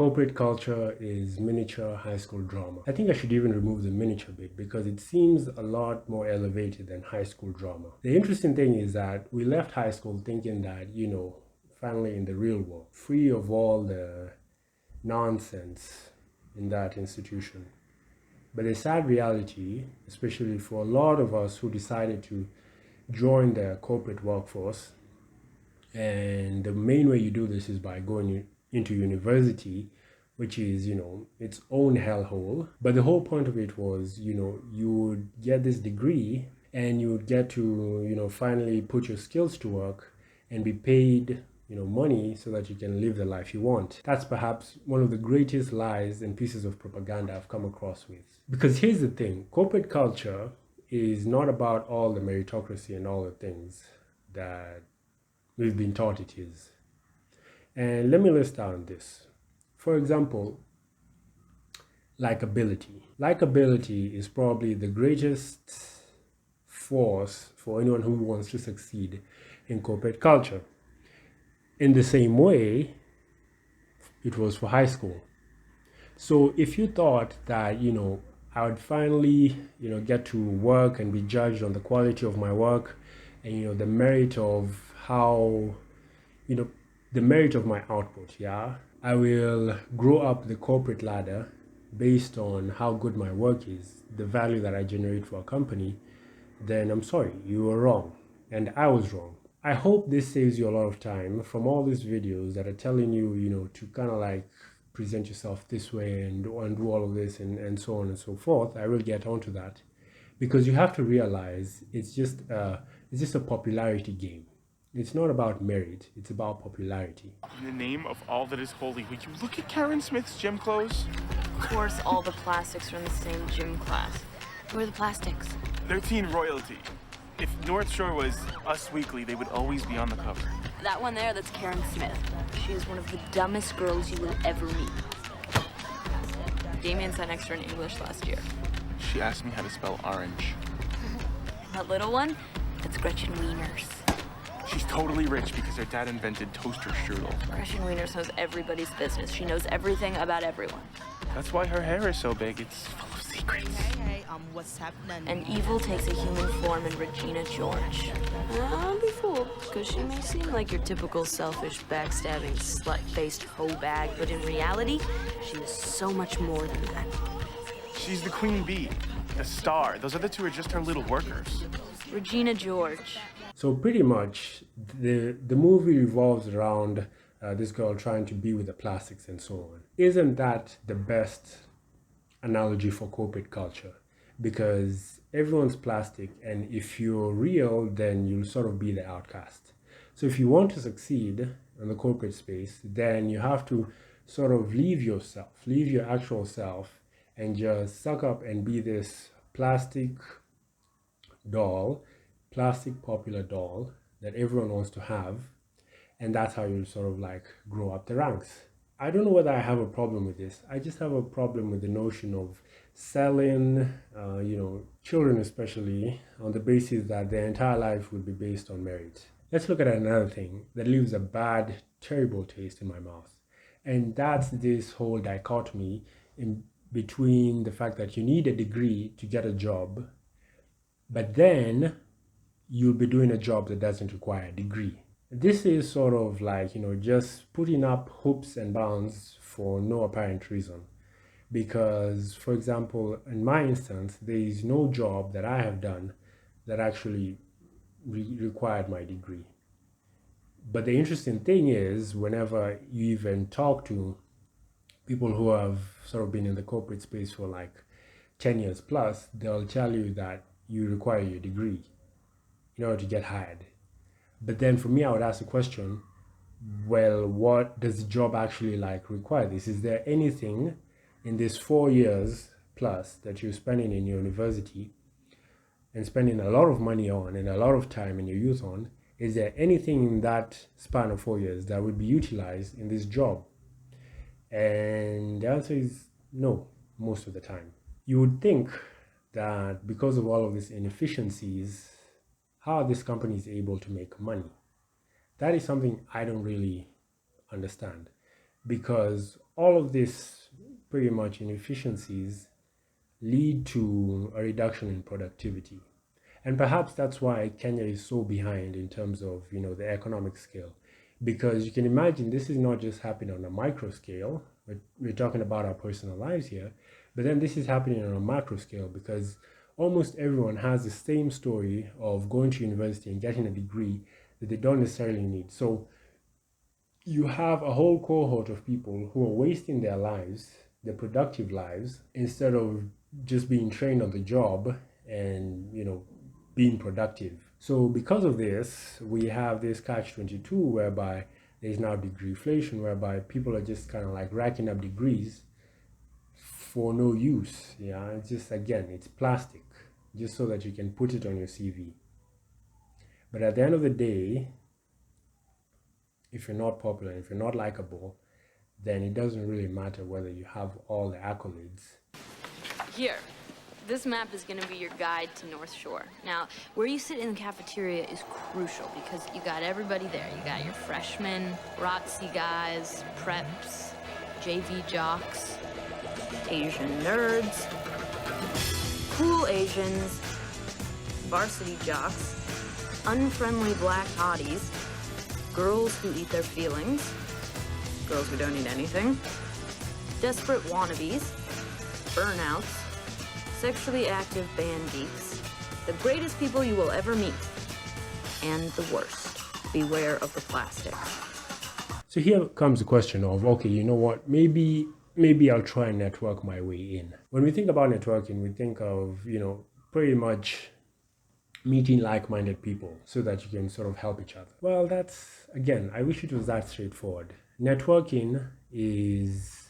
corporate culture is miniature high school drama. I think I should even remove the miniature bit because it seems a lot more elevated than high school drama. The interesting thing is that we left high school thinking that, finally in the real world, free of all the nonsense in that institution. But the sad reality, especially for a lot of us who decided to join the corporate workforce, and the main way you do this is by going into university, which is, its own hellhole. But the whole point of it was, you would get this degree and you would get to, finally put your skills to work and be paid, money so that you can live the life you want. That's perhaps one of the greatest lies and pieces of propaganda I've come across with. Because here's the thing, corporate culture is not about all the meritocracy and all the things that we've been taught it is. And let me list down this. For example, likability. Likability is probably the greatest force for anyone who wants to succeed in corporate culture. In the same way, it was for high school. So if you thought that, I would finally, get to work and be judged on the quality of my work and, the merit of how, the merit of my output, yeah, I will grow up the corporate ladder based on how good my work is, the value that I generate for a company, then I'm sorry, you were wrong. And I was wrong. I hope this saves you a lot of time from all these videos that are telling you, to kind of like present yourself this way and do all of this and so on and so forth. I will get onto that because you have to realize it's just a popularity game. It's not about merit, it's about popularity. In the name of all that is holy, will you look at Karen Smith's gym clothes? Of course, all the plastics are in the same gym class. Who are the plastics? They're teen royalty. If North Shore was Us Weekly, they would always be on the cover. That one there, that's Karen Smith. She is one of the dumbest girls you will ever meet. Damien sat next to her in English last year. She asked me how to spell orange. That little one, that's Gretchen Wieners. She's totally rich because her dad invented toaster strudel. Gretchen Wieners knows everybody's business. She knows everything about everyone. That's why her hair is so big. It's full of secrets. Hey, what's happening? And evil takes a human form in Regina George. Don't be fooled, because she may seem like your typical selfish, backstabbing, slut-faced hoe bag, but in reality, she is so much more than that. She's the queen bee, the star. Those other two are just her little workers. Regina George. So pretty much the movie revolves around this girl trying to be with the plastics and so on. Isn't that the best analogy for corporate culture? Because everyone's plastic, and if you're real, then you'll sort of be the outcast. So if you want to succeed in the corporate space, then you have to sort of leave yourself, leave your actual self, and just suck up and be this plastic doll, plastic popular doll that everyone wants to have. And that's how you sort of like grow up the ranks. I don't know whether I have a problem with this. I just have a problem with the notion of selling, children especially, on the basis that their entire life would be based on merit. Let's look at another thing that leaves a bad, terrible taste in my mouth. And that's this whole dichotomy in between the fact that you need a degree to get a job, but then you'll be doing a job that doesn't require a degree. This is sort of like, just putting up hoops and bounds for no apparent reason. Because, for example, in my instance, there is no job that I have done that actually required my degree. But the interesting thing is, whenever you even talk to people who have sort of been in the corporate space for like 10 years plus, they'll tell you that you require your degree in order to get hired. But then for me, I would ask the question, well, what does the job actually like require this? Is there anything in this 4 years plus that you're spending in university and spending a lot of money on and a lot of time in your youth on, is there anything in that span of 4 years that would be utilized in this job? And the answer is no, most of the time. You would think that because of all of these inefficiencies, how are these companies able to make money? That is something I don't really understand. because all of this pretty much inefficiencies lead to a reduction in productivity. And perhaps that's why Kenya is so behind in terms of, the economic scale. Because you can imagine this is not just happening on a micro scale. We're talking about our personal lives here, but then this is happening on a macro scale because almost everyone has the same story of going to university and getting a degree that they don't necessarily need. So you have a whole cohort of people who are wasting their lives, their productive lives, instead of just being trained on the job and, being productive. So because of this, we have this catch-22 whereby there's now degreeflation, whereby people are just kind of like racking up degrees for no use. Yeah, it's just, again, it's plastic, just so that you can put it on your CV. But at the end of the day, if you're not popular, if you're not likable, then it doesn't really matter whether you have all the accolades. Here, this map is going to be your guide to North Shore. Now, where you sit in the cafeteria is crucial because you got everybody there. You got your freshmen, ROTC guys, preps, JV jocks, Asian nerds, cool Asians, varsity jocks, unfriendly black hotties, girls who eat their feelings, girls who don't eat anything, desperate wannabes, burnouts, sexually active band geeks, the greatest people you will ever meet, and the worst. Beware of the plastic. So here comes the question of, okay, you know what, maybe I'll try and network my way in. When we think about networking, we think of, pretty much meeting like-minded people so that you can sort of help each other. Well, that's, again, I wish it was that straightforward. Networking is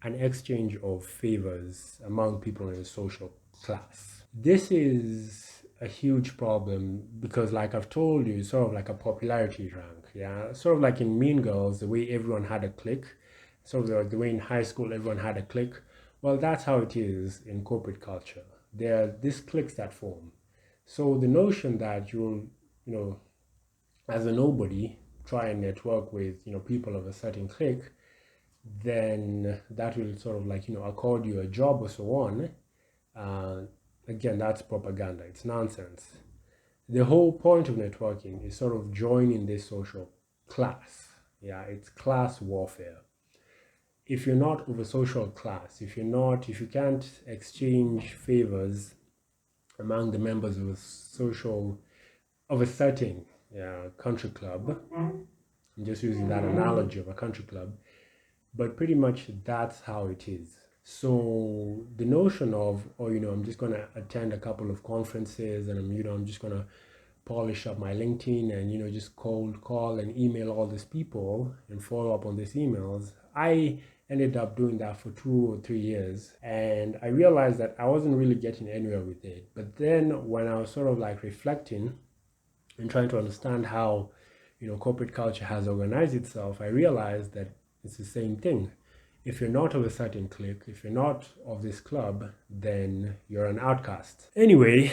an exchange of favors among people in a social class. This is a huge problem because, like I've told you, it's sort of like a popularity rank. Yeah, sort of like in Mean Girls, the way everyone had a clique, sort of the way in high school everyone had a clique. Well, that's how it is in corporate culture. There are these cliques that form. So the notion that you'll, as a nobody, try and network with, people of a certain clique, then that will sort of like, accord you a job or so on. Again, that's propaganda. It's nonsense. The whole point of networking is sort of joining this social class. Yeah, it's class warfare. If you're not of a social class, if you can't exchange favors among the members of a certain country club, I'm just using that analogy of a country club, but pretty much that's how it is. So the notion of, I'm just going to attend a couple of conferences and I'm just going to polish up my LinkedIn and, just cold call and email all these people and follow up on these emails. I ended up doing that for 2 or 3 years and I realized that I wasn't really getting anywhere with it. But then when I was sort of like reflecting and trying to understand how, corporate culture has organized itself, I realized that it's the same thing. If you're not of a certain clique, if you're not of this club, then you're an outcast. Anyway,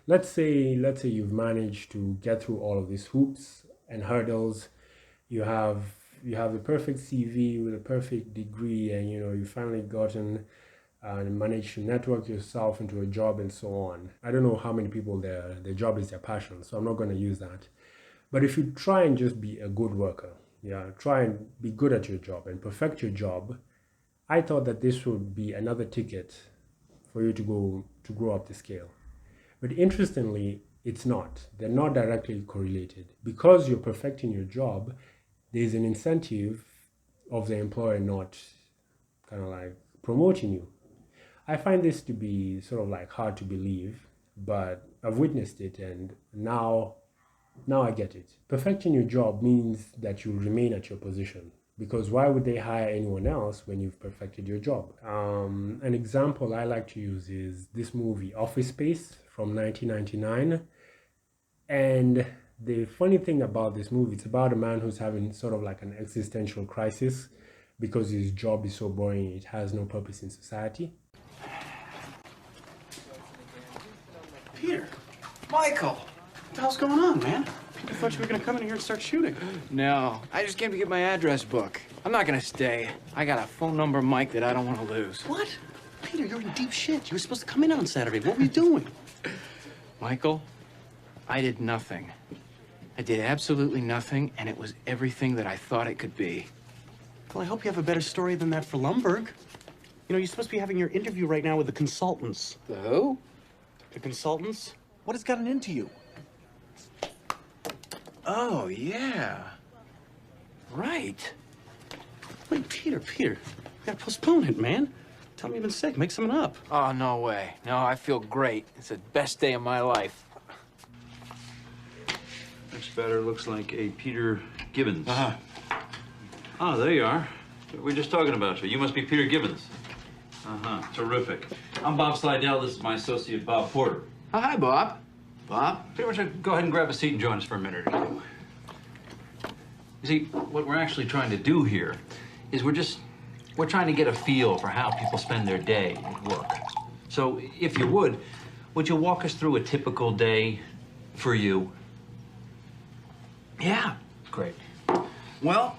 let's say you've managed to get through all of these hoops and hurdles. You have the perfect CV with a perfect degree, and you've finally gotten and managed to network yourself into a job and so on. I don't know how many people their job is their passion, so I'm not going to use that. But if you try and just be a good worker, try and be good at your job and perfect your job, I thought that this would be another ticket for you to grow up the scale. But interestingly, it's not. They're not directly correlated. Because you're perfecting your job, there's an incentive of the employer not kind of like promoting you. I find this to be sort of like hard to believe, but I've witnessed it and now I get it. Perfecting your job means that you remain at your position, because why would they hire anyone else when you've perfected your job? An example I like to use is this movie Office Space from 1999. And the funny thing about this movie, it's about a man who's having sort of like an existential crisis because his job is so boring, it has no purpose in society. Peter, Michael, what the hell's going on, man? I thought you were gonna come in here and start shooting. No, I just came to get my address book. I'm not gonna stay. I got a phone number, Mike, that I don't want to lose. What? Peter, you're in deep shit. You were supposed to come in on Saturday. What were you doing? Michael, I did nothing. I did absolutely nothing, and it was everything that I thought it could be. Well, I hope you have a better story than that for Lumberg. You know, you're supposed to be having your interview right now with the consultants. The who? The consultants? What has gotten into you? Oh, yeah. Right. Wait, Peter, you gotta postpone it, man. Tell me you've been sick. Make something up. Oh, no way. No, I feel great. It's the best day of my life. Next batter looks like a Peter Gibbons. Uh-huh. Oh, there you are. We were just talking about you. You must be Peter Gibbons. Uh-huh. Terrific. I'm Bob Slidell. This is my associate, Bob Porter. Oh, hi, Bob. Bob? Pretty much go ahead and grab a seat and join us for a minute or two. You see, what we're actually trying to do here is we're trying to get a feel for how people spend their day at work. So, if you would you walk us through a typical day for you? Yeah. Great. Well,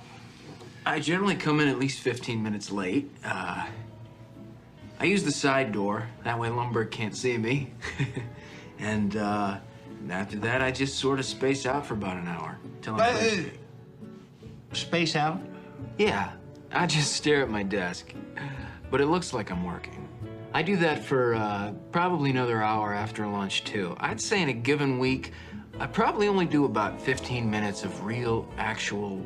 I generally come in at least 15 minutes late. I use the side door. That way Lumberg can't see me. And after that, I just sort of space out for about an hour. Till I'm Space out? Yeah, I just stare at my desk. But it looks like I'm working. I do that for probably another hour after lunch, too. I'd say in a given week, I probably only do about 15 minutes of real, actual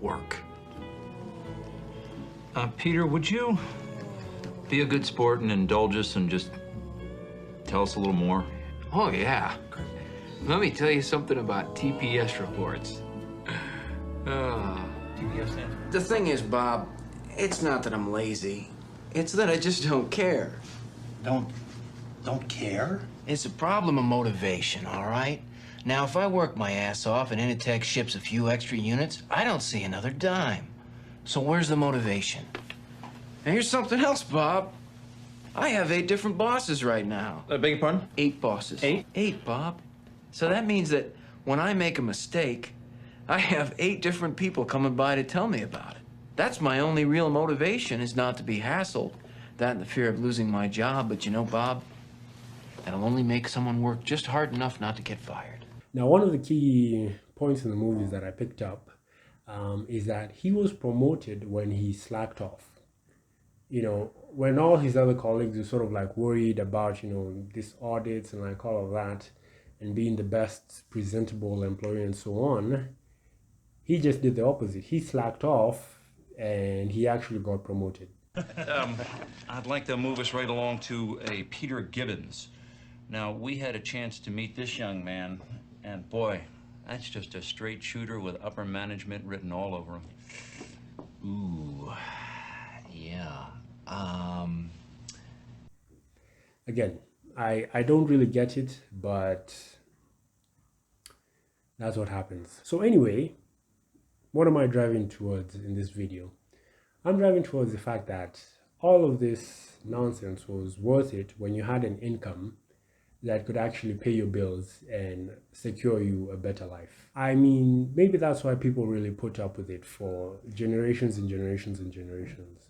work. Peter, would you be a good sport and indulge us and just tell us a little more? Oh, yeah. Let me tell you something about TPS reports. TPS stands for? The thing is, Bob, it's not that I'm lazy. It's that I just don't care. Don't care? It's a problem of motivation, all right? Now, if I work my ass off and Initech ships a few extra units, I don't see another dime. So where's the motivation? And here's something else, Bob. I have 8 different bosses right now. Beg your pardon? 8 bosses. 8? 8, Bob. So that means that when I make a mistake, I have 8 different people coming by to tell me about it. That's my only real motivation, is not to be hassled. That and the fear of losing my job. But you know, Bob, that'll only make someone work just hard enough not to get fired. Now, one of the key points in the movies that I picked up is that he was promoted when he slacked off. You know, when all his other colleagues were sort of like worried about, you know, these audits and like all of that and being the best presentable employee and so on, he just did the opposite. He slacked off and he actually got promoted. I'd like to move us right along to a Peter Gibbons. Now, we had a chance to meet this young man, and boy, that's just a straight shooter with upper management written all over him. Ooh, yeah. Again, I don't really get it, but that's what happens. So anyway, what am I driving towards in this video? I'm driving towards the fact that all of this nonsense was worth it when you had an income that could actually pay your bills and secure you a better life. I mean, maybe that's why people really put up with it for generations and generations and generations.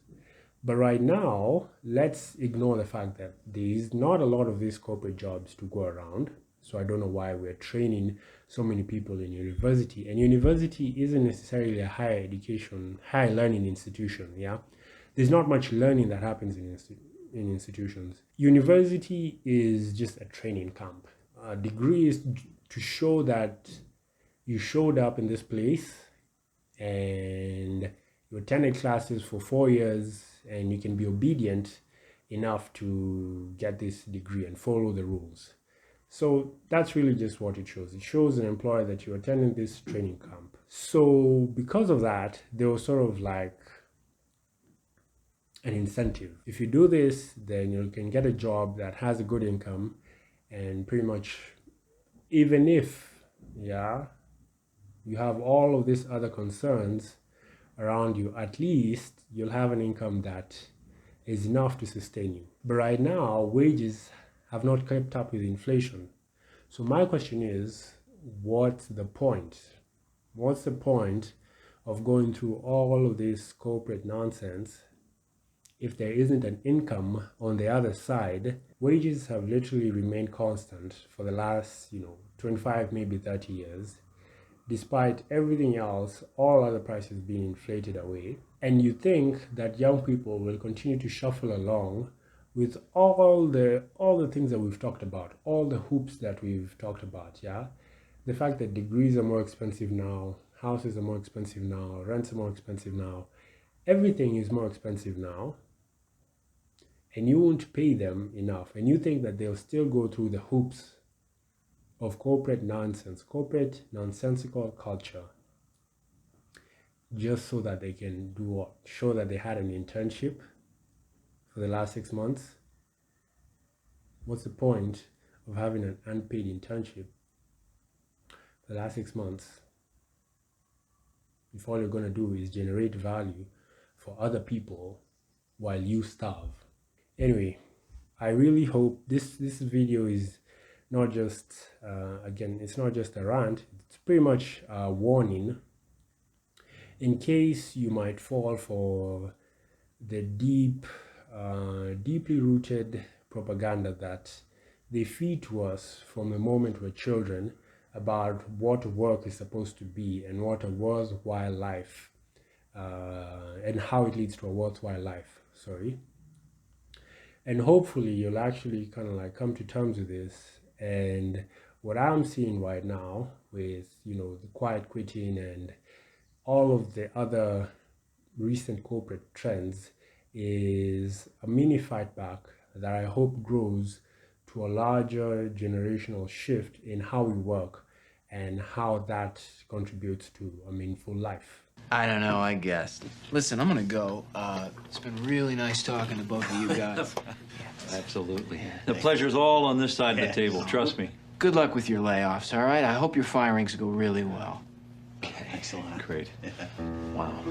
But right now, let's ignore the fact that there is not a lot of these corporate jobs to go around. So I don't know why we're training so many people in university. And university isn't necessarily a higher education, higher learning institution, yeah? There's not much learning that happens in institutions. University is just a training camp. A degree is to show that you showed up in this place and you attended classes for 4 years and you can be obedient enough to get this degree and follow the rules. So that's really just what it shows. It shows an employer that you're attending this training camp. So because of that, there was sort of like an incentive. If you do this, then you can get a job that has a good income, and pretty much even if, yeah, you have all of these other concerns around you, at least you'll have an income that is enough to sustain you. But right now, wages have not kept up with inflation. So my question is, what's the point? What's the point of going through all of this corporate nonsense if there isn't an income on the other side? Wages have literally remained constant for the last, 25, maybe 30 years, despite everything else, all other prices being inflated away. And you think that young people will continue to shuffle along with all the things that we've talked about, all the hoops that we've talked about, yeah? The fact that degrees are more expensive now, houses are more expensive now, rents are more expensive now, everything is more expensive now, and you won't pay them enough, and you think that they'll still go through the hoops of corporate nonsense, corporate nonsensical culture, just so that they can do what? Show that they had an internship for the last 6 months? What's the point of having an unpaid internship for the last 6 months if all you're going to do is generate value for other people while you starve? Anyway, I really hope this video is not just, again, it's not just a rant, it's pretty much a warning in case you might fall for the deeply rooted propaganda that they feed to us from the moment we're children about what work is supposed to be and what a worthwhile life, and how it leads to a worthwhile life, And hopefully you'll actually kind of like come to terms with this. And what I'm seeing right now with, the quiet quitting and all of the other recent corporate trends is a mini fight back that I hope grows to a larger generational shift in how we work and how that contributes to a meaningful life. I don't know, I guess. Listen, I'm gonna go. It's been really nice talking to both of you guys. Absolutely. The pleasure's all on this side of the table, trust me. Good luck with your layoffs, all right? I hope your firings go really well. Excellent. Great. Wow.